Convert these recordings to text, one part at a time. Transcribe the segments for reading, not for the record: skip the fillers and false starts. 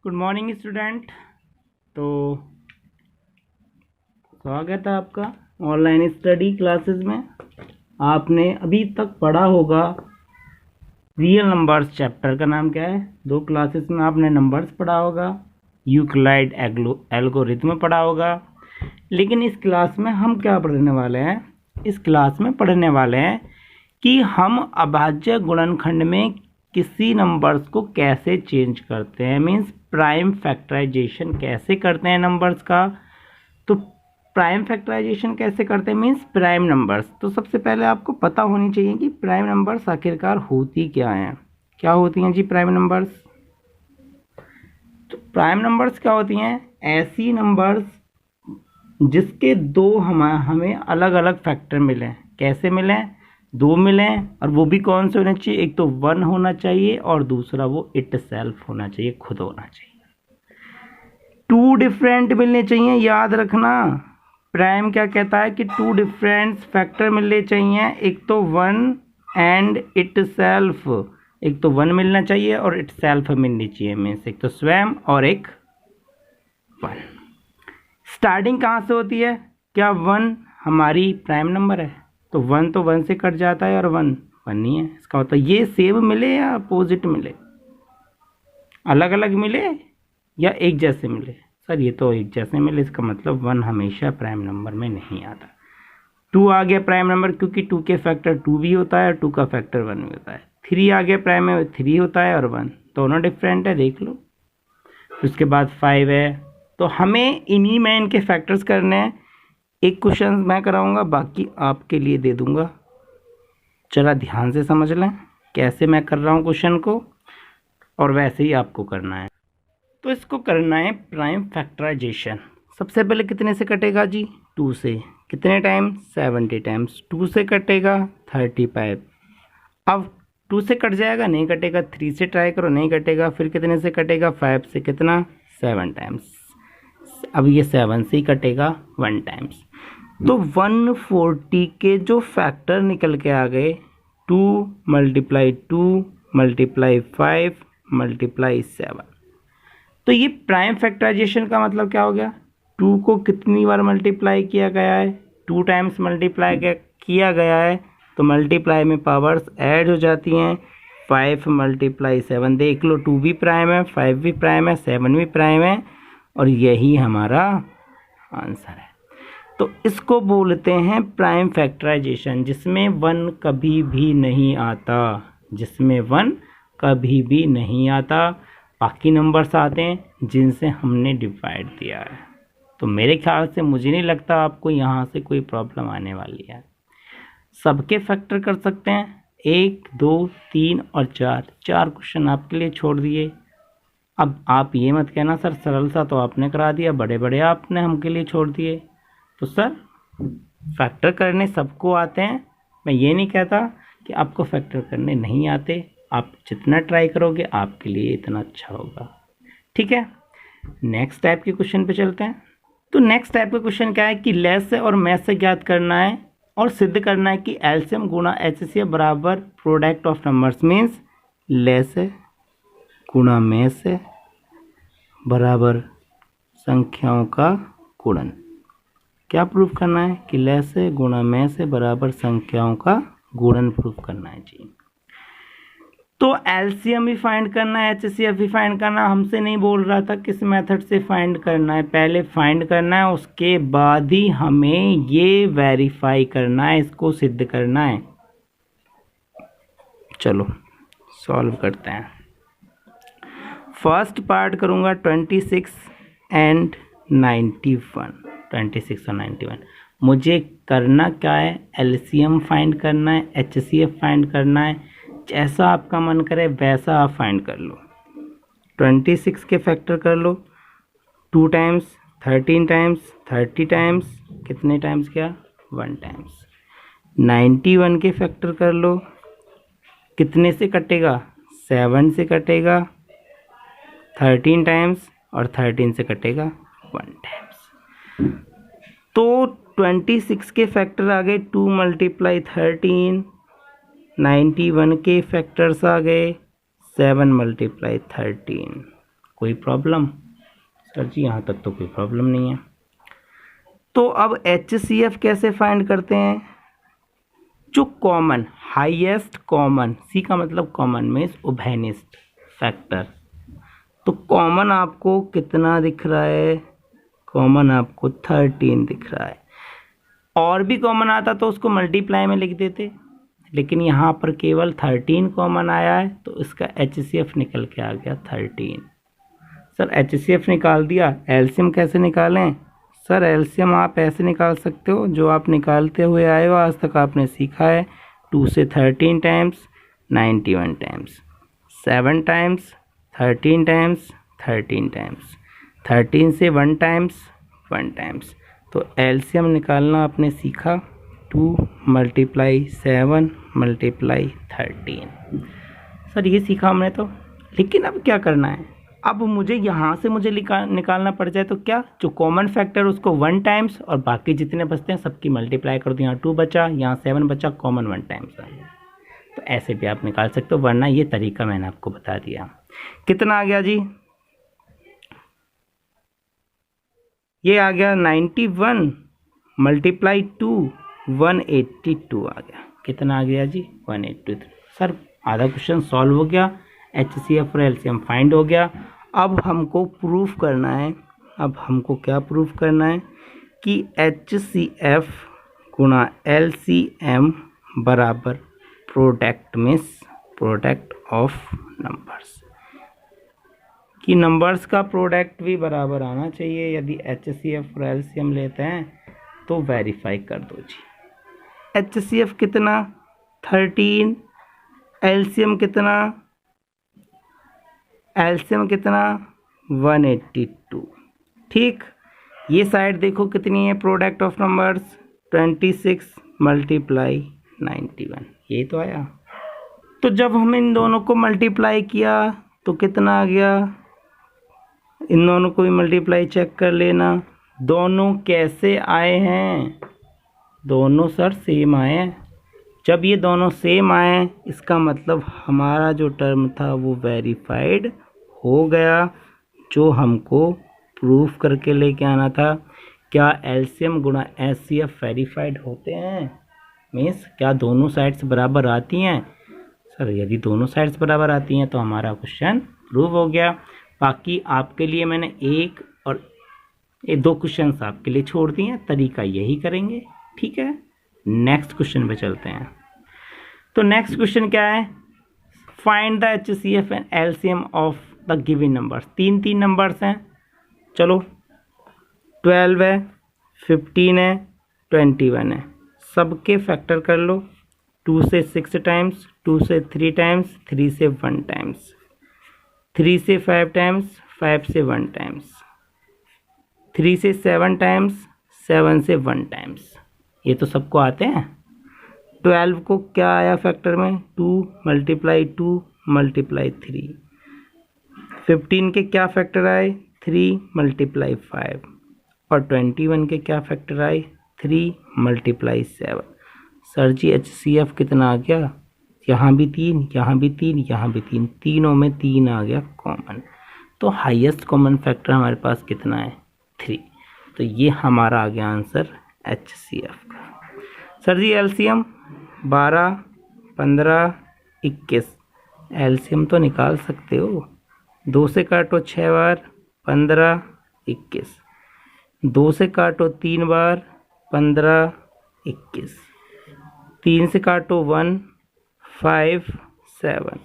Good morning student. तो स्वागत है आपका ऑनलाइन स्टडी क्लासेस में। आपने अभी तक पढ़ा होगा रियल नंबर्स चैप्टर का नाम क्या है। 2 क्लासेस में आपने नंबर्स पढ़ा होगा, यूक्लिड एल्गोरिथम पढ़ा होगा। लेकिन इस क्लास में हम क्या पढ़ने वाले हैं? इस क्लास में पढ़ने वाले हैं कि हम अभाज्य गुणनखंड में किसी नंबर्स को कैसे चेंज करते हैं, मीन्स प्राइम फैक्टराइजेशन कैसे करते हैं नंबर्स का। तो प्राइम फैक्टराइजेशन कैसे करते हैं मीन्स प्राइम नंबर्स। तो सबसे पहले आपको पता होनी चाहिए कि प्राइम नंबर्स आखिरकार होती क्या हैं। क्या होती हैं जी प्राइम नंबर्स? तो प्राइम नंबर्स क्या होती हैं? ऐसी नंबर्स जिसके दो हमें अलग अलग फैक्टर मिले। कैसे मिले? 2 मिले, और वो भी कौन से होने चाहिए? एक तो 1 होना चाहिए और दूसरा वो इट सेल्फ होना चाहिए, खुद होना चाहिए। 2 डिफरेंट मिलने चाहिए। याद रखना, प्राइम क्या कहता है कि 2 डिफरेंट फैक्टर मिलने चाहिए। एक तो 1 एंड इट सेल्फ। एक तो 1 मिलना चाहिए और इट सेल्फ मिलनी चाहिए, मीन्स एक तो स्वयं और एक 1। स्टार्टिंग कहाँ से होती है? क्या 1 हमारी प्राइम नंबर है? तो 1 तो 1 से कट जाता है और 1 1 नहीं है। इसका होता है ये सेम मिले या अपोजिट मिले, अलग अलग मिले या एक जैसे मिले। सर ये तो एक जैसे मिले, इसका मतलब 1 हमेशा प्राइम नंबर में नहीं आता। 2 आ गया प्राइम नंबर, क्योंकि 2 के फैक्टर 2 भी होता है और 2 का फैक्टर 1 भी होता है। 3 आ गया प्राइम में, 3 होता है और 1 दोनों डिफरेंट है, देख लो। उसके बाद 5 है। तो हमें इन्हीं में इनके फैक्टर्स करने हैं। एक क्वेश्चन मैं कराऊंगा, बाकी आपके लिए दे दूंगा। जरा ध्यान से समझ लें कैसे मैं कर रहा हूँ क्वेश्चन को, और वैसे ही आपको करना है। तो इसको करना है प्राइम फैक्टराइजेशन। सबसे पहले कितने से कटेगा जी? 2 से। कितने टाइम? 70 टाइम्स। 2 से कटेगा 35। अब 2 से कट जाएगा, नहीं कटेगा। 3 से ट्राई करो, नहीं कटेगा। फिर कितने से कटेगा? 5 से। कितना? 7 टाइम्स। अब ये 7 से ही कटेगा 1 टाइम्स। तो 140 के जो फैक्टर निकल के आ गए, 2 × 2 × 5 × 7। तो ये प्राइम फैक्टराइजेशन का मतलब क्या हो गया? 2 को कितनी बार मल्टीप्लाई किया गया है? 2 टाइम्स मल्टीप्लाई किया गया है। तो मल्टीप्लाई में पावर्स ऐड हो जाती हैं। 5 × 7, देख लो, 2 भी प्राइम है, 5 भी प्राइम है, 7 भी प्राइम है, और यही हमारा आंसर है। तो इसको बोलते हैं प्राइम फैक्टराइजेशन, जिसमें 1 कभी भी नहीं आता। जिसमें 1 कभी भी नहीं आता। बाकी नंबर्स आते हैं जिनसे हमने डिवाइड दिया है। तो मेरे ख्याल से मुझे नहीं लगता आपको यहाँ से कोई प्रॉब्लम आने वाली है। सबके फैक्टर कर सकते हैं। 1, 2, 3 और 4 क्वेश्चन आपके लिए छोड़ दिए। अब आप ये मत कहना सर सरल सा तो आपने करा दिया, बड़े बड़े आपने हमके लिए छोड़ दिए। तो सर फैक्टर करने सबको आते हैं। मैं ये नहीं कहता कि आपको फैक्टर करने नहीं आते। आप जितना ट्राई करोगे आपके लिए इतना अच्छा होगा, ठीक है। नेक्स्ट टाइप के क्वेश्चन पे चलते हैं। तो नेक्स्ट टाइप का क्वेश्चन क्या है कि लेस से और मैथ से ज्ञात करना है और सिद्ध करना है कि एलसीएम गुणा एचसीएफ बराबर product of numbers, means less है गुणा मैथ से बराबर संख्याओं का गुणन। क्या प्रूफ करना है? कि लेस है गुणा मैथ से बराबर संख्याओं का गुणन प्रूफ करना है जी। तो एलसीएम भी फाइंड करना है, एचसीएफ भी फाइंड करना। हमसे नहीं बोल रहा था किस मेथड से फाइंड करना है, पहले फाइंड करना है, उसके बाद ही हमें ये वेरीफाई करना है, इसको सिद्ध करना है। चलो सॉल्व करते हैं। फर्स्ट पार्ट करूँगा 26 एंड 91। 26 और 91 मुझे करना क्या है? एलसीएम फाइंड करना है, एचसीएफ फाइंड करना है। जैसा आपका मन करे वैसा आप फाइंड कर लो। 26 के फैक्टर कर लो, 2 टाइम्स, 13 टाइम्स, 30 टाइम्स, कितने टाइम्स क्या? 1 टाइम्स। 91 के फैक्टर कर लो, कितने से कटेगा? 7 से कटेगा, 13 टाइम्स, और 13 से कटेगा 1 टाइम्स। तो 26 के फैक्टर आ गए 2 × 13। 91 के फैक्टर्स आ गए 7 × 13। कोई प्रॉब्लम? सर जी यहाँ तक तो कोई प्रॉब्लम नहीं है। तो अब HCF कैसे फाइंड करते हैं? जो कॉमन, हाईएस्ट कॉमन, सी का मतलब कॉमन मीन्स उभयनिष्ठ फैक्टर। तो कॉमन आपको कितना दिख रहा है? कॉमन आपको 13 दिख रहा है। और भी कॉमन आता तो उसको मल्टीप्लाई में लिख देते, लेकिन यहाँ पर केवल 13 कॉमन आया है, तो इसका HCF निकल के आ गया 13। सर HCF निकाल दिया, एलसीएम कैसे निकालें? सर एलसीएम आप ऐसे निकाल सकते हो जो आप निकालते हुए आए हो, आज तक आपने सीखा है। 2 से 13 times 91 times, 7 times 13 times 13 times, 13 से 1 टाइम्स 1 टाइम्स। तो एलसीएम निकालना आपने सीखा, 2 × 7 × 13। सर ये सीखा हमने तो, लेकिन अब क्या करना है? अब मुझे यहाँ से मुझे निकालना पड़ जाए तो क्या, जो कॉमन फैक्टर उसको 1 टाइम्स और बाकी जितने बचते हैं सबकी मल्टीप्लाई कर दो। यहाँ 2 बचा, यहाँ 7 बचा, कॉमन 1 टाइम्स है। तो ऐसे भी आप निकाल सकते हो, वरना ये तरीका मैंने आपको बता दिया। कितना आ गया जी? ये आ गया 91 × 2 182 आ गया। कितना आ गया जी? 182। सर आधा क्वेश्चन सॉल्व हो गया, HCF और LCM फाइंड हो गया। अब हमको प्रूफ करना है, अब हमको क्या प्रूफ करना है कि HCF × LCM बराबर product means product of numbers, कि नंबर्स का प्रोडक्ट भी बराबर आना चाहिए। यदि HCF और LCM लेते हैं तो वेरीफाई कर दो जी। HCF कितना? 13, LCM कितना? LCM कितना? 182। ठीक, ये साइड देखो कितनी है प्रोडक्ट ऑफ नंबर्स? 26 × 91, ये तो आया। तो जब हम इन दोनों को मल्टीप्लाई किया तो कितना आ गया? इन दोनों को भी मल्टीप्लाई चेक कर लेना। दोनों कैसे आए हैं? दोनों सर सेम आए हैं। जब ये दोनों सेम आए, इसका मतलब हमारा जो टर्म था वो वेरीफाइड हो गया, जो हमको प्रूफ करके लेके आना था। क्या LCM × HCF वेरीफाइड होते हैं? मीन्स क्या दोनों साइड्स बराबर आती हैं? सर यदि दोनों साइड्स बराबर आती हैं तो हमारा क्वेश्चन प्रूव हो गया। बाकी आपके लिए मैंने 1 और 2 क्वेश्चंस आपके लिए छोड़ दिए हैं, तरीका यही करेंगे। ठीक है, नेक्स्ट क्वेश्चन पे चलते हैं। तो नेक्स्ट क्वेश्चन क्या है? Find the HCF and LCM of the given numbers. 3 numbers हैं, चलो 12 है, 15 है, 21 है, सबके फैक्टर कर लो। 2 से 6 टाइम्स, 2 से 3 टाइम्स, 3 से 1 टाइम्स, 3 से 5 टाइम्स, 5 से 1 टाइम्स, 3 से 7 टाइम्स, 7 से 1 टाइम्स। ये तो सबको आते हैं। 12 को क्या आया फैक्टर में? 2 × 2 × 3। 15 के क्या फैक्टर आए? 3 × 5। और 21 के क्या फैक्टर आए? 3 × 7। सर जी HCF कितना आ गया? यहाँ भी 3, यहाँ भी 3, यहाँ भी 3, तीनों में 3 आ गया कॉमन। तो हाईएस्ट कॉमन फैक्टर हमारे पास कितना है? 3। तो ये हमारा आ गया आंसर HCF का। सर जी LCM 12, 15, 21, LCM तो निकाल सकते हो। 2 से काटो 6 बार, 15, 21, 2 से काटो 3 बार, 15, 21, 3 से काटो 1, 5, 7,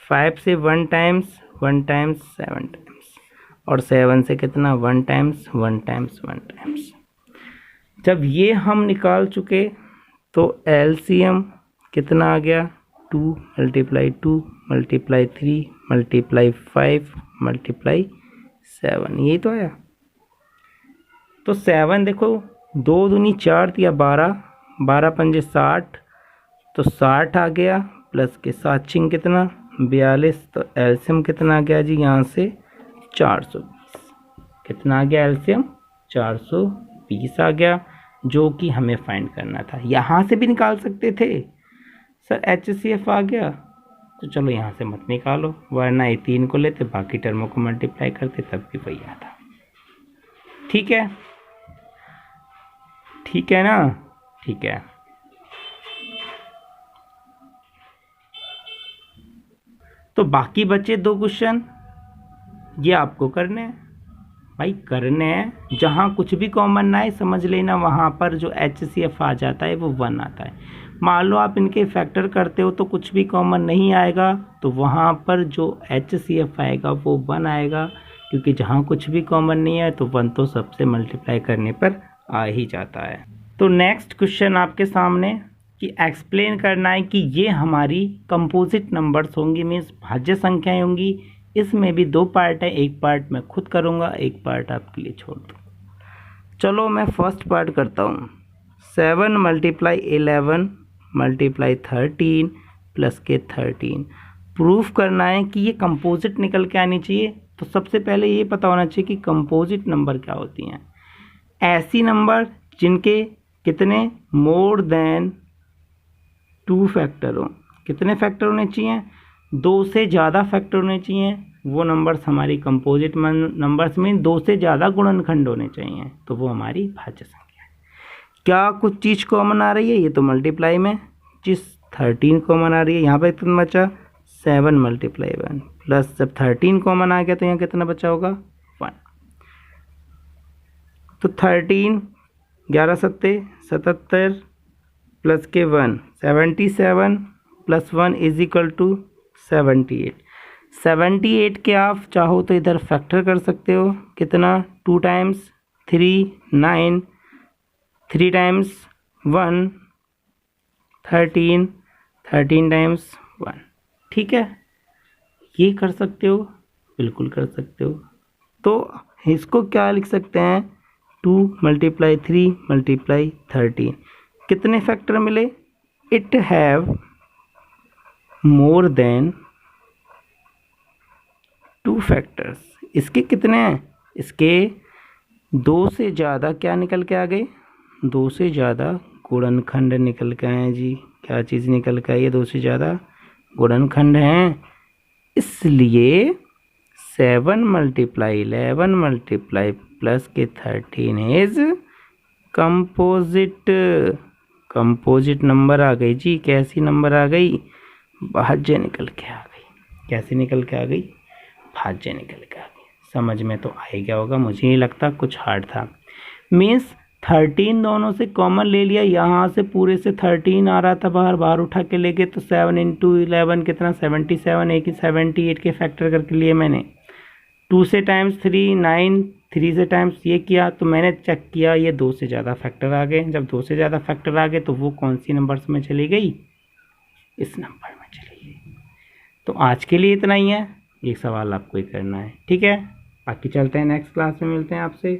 5 से 1 टाइम्स, 1 टाइम्स 7 टाइम्स, और 7 से कितना? 1 टाइम्स 1 टाइम्स 1 टाइम्स। जब ये हम निकाल चुके तो LCM कितना आ गया? 2 × 2 × 3 × 5 × 7, यही तो आया। तो 7 देखो, 2 दूनी 4 या 12, 12 पंजे 60, तो 60 आ गया, प्लस के 7 छिंग कितना? 42। तो LCM कितना आ गया जी यहाँ से? 420। कितना आ गया LCM? 420 आ गया, जो कि हमें फाइंड करना था। यहाँ से भी निकाल सकते थे। सर HCF आ गया, तो चलो यहाँ से मत निकालो, वरना ये 3 को लेते, बाकी टर्मों को मल्टीप्लाई करते, तब भी वही आता। ठीक है, ठीक है ना, ठीक है। तो बाकी बचे 2 क्वेश्चन, ये आपको करने हैं भाई, करने हैं। जहाँ कुछ भी कॉमन ना है समझ लेना, वहाँ पर जो HCF आ जाता है वो 1 आता है। मान लो आप इनके फैक्टर करते हो तो कुछ भी कॉमन नहीं आएगा, तो वहाँ पर जो HCF आएगा वो 1 आएगा, क्योंकि जहाँ कुछ भी कॉमन नहीं है तो 1 तो सबसे मल्टीप्लाई करने पर आ ही जाता है। तो नेक्स्ट क्वेश्चन आपके सामने कि एक्सप्लेन करना है कि ये हमारी कंपोजिट नंबर्स होंगी, मीन्स भाज्य संख्याएं होंगी। इसमें भी 2 पार्ट है, एक पार्ट मैं खुद करूँगा, एक पार्ट आपके लिए छोड़ दूँ। चलो मैं फर्स्ट पार्ट करता हूँ। 7 × 11 × 13 प्लस के 13 प्रूफ करना है कि ये कंपोजिट निकल के आनी चाहिए। तो सबसे पहले ये पता होना चाहिए कि कंपोजिट नंबर क्या होती हैं। ऐसी नंबर जिनके कितने मोर देन 2 फैक्टर हो। कितने फैक्टर होने चाहिए? 2 से ज़्यादा फैक्टर होने चाहिए। वो नंबर्स हमारी कंपोजिट नंबर्स में 2 से ज़्यादा गुणनखंड होने चाहिए, तो वो हमारी भाज्य संख्या है। क्या कुछ चीज़ कॉमन आ रही है? ये तो मल्टीप्लाई में जिस 13 कॉमन आ रही है, यहाँ पर कितना बचा? 7 × 1 प्लस जब 13 कॉमन आ गया तो यहाँ कितना बचा होगा? 1। तो 13 11 सत्ते 77 प्लस के 1 77 प्लस 1 इज इक्वल टू 78। 78 के आप चाहो तो इधर फैक्टर कर सकते हो। कितना? 2 टाइम्स 3 9, 3 टाइम्स 1 13, 13 टाइम्स 1। ठीक है, ये कर सकते हो, बिल्कुल कर सकते हो। तो इसको क्या लिख सकते हैं? 2 × 3 × 13। कितने फैक्टर मिले? It have more than 2 factors. इसके कितने हैं? इसके 2 से ज़्यादा क्या निकल के आ गए? 2 से ज़्यादा गुणनखंड निकल के आए जी। क्या चीज़ निकल के आई है? 2 से ज़्यादा गुणनखंड हैं। इसलिए 7 × 11 × प्लस के 13 इज कंपोजिट। कंपोजिट नंबर आ गई जी। कैसी नंबर आ गई? भाज्य निकल के आ गई। कैसे निकल के आ गई? भाज्य निकल के आ गई। समझ में तो आ ही गया होगा, मुझे नहीं लगता कुछ हार्ड था। मीन्स 13 दोनों से कॉमन ले लिया, यहाँ से पूरे से 13 आ रहा था बाहर, बाहर उठा के ले गए, तो 7 × 11 कितना? 77। एक ही 78 के फैक्टर करके लिए मैंने। 2 से टाइम्स 3 9, 3 से टाइम्स ये किया, तो मैंने चेक किया ये 2 से ज़्यादा फैक्टर आ गए। जब 2 से ज़्यादा फैक्टर आ गए तो वो कौन सी नंबर्स में चली गई? इस नंबर में चली गई। तो आज के लिए इतना ही है, ये सवाल आपको ही करना है। ठीक है, बाकी चलते हैं, नेक्स्ट क्लास में मिलते हैं आपसे।